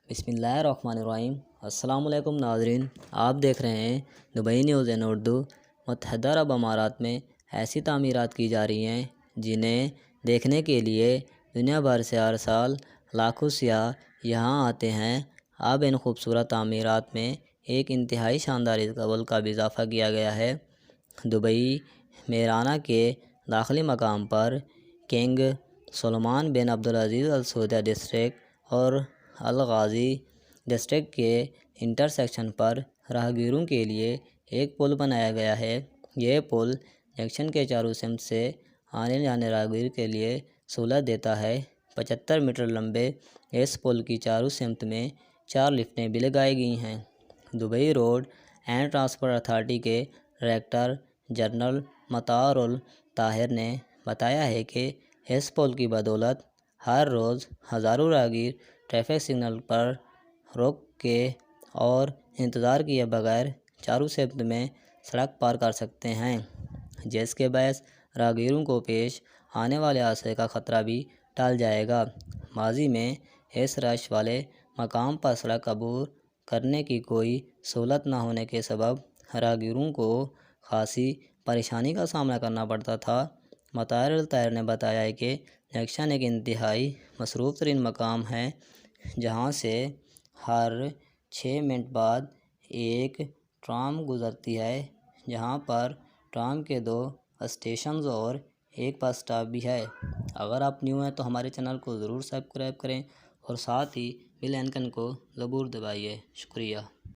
بسم اللہ الرحمن الرحیم۔ السلام علیکم ناظرین، آپ دیکھ رہے ہیں دبئی نیوز ان اردو۔ متحدہ عرب امارات میں ایسی تعمیرات کی جا رہی ہیں جنہیں دیکھنے کے لیے دنیا بھر سے ہر سال لاکھوں سیاح یہاں آتے ہیں۔ اب ان خوبصورت تعمیرات میں ایک انتہائی شاندار قبل کا بھی اضافہ کیا گیا ہے۔ دبئی میرانہ کے داخلی مقام پر کنگ سلمان بن عبدالعزیز السعودیہ ڈسٹرکٹ اور الغازی ڈسٹرکٹ کے انٹرسیکشن پر راہگیروں کے لیے ایک پل بنایا گیا ہے۔ یہ پل جنکشن کے چاروں سمت سے آنے جانے راہگیر کے لیے سہولت دیتا ہے۔ 75 میٹر لمبے اس پل کی چاروں سمت میں 4 لفٹیں بھی لگائی گئی ہیں۔ Dubai road and transport authority کے ڈائریکٹر جنرل مطار الطاہر نے بتایا ہے کہ اس پل کی بدولت ہر روز ہزاروں راہگیر ٹریفک سگنل پر رک کے اور انتظار کیے بغیر چاروں سمت میں سڑک پار کر سکتے ہیں، جس کے باعث راہگیروں کو پیش آنے والے حادثے کا خطرہ بھی ٹل جائے گا۔ ماضی میں اس رش والے مقام پر سڑک عبور کرنے کی کوئی سہولت نہ ہونے کے سبب راہگیروں کو خاصی پریشانی کا سامنا کرنا پڑتا تھا۔ مطار الطاہر نے بتایا کہ جنکشن ایک انتہائی مصروف ترین مقام ہے، جہاں سے ہر 6 منٹ بعد ایک ٹرام گزرتی ہے، جہاں پر ٹرام کے 2 اسٹیشنز اور ایک بس اسٹاپ بھی ہے۔ اگر آپ نیو ہیں تو ہمارے چینل کو ضرور سبسکرائب کریں اور ساتھ ہی بیل آئیکن کو ضرور دبائیے۔ شکریہ۔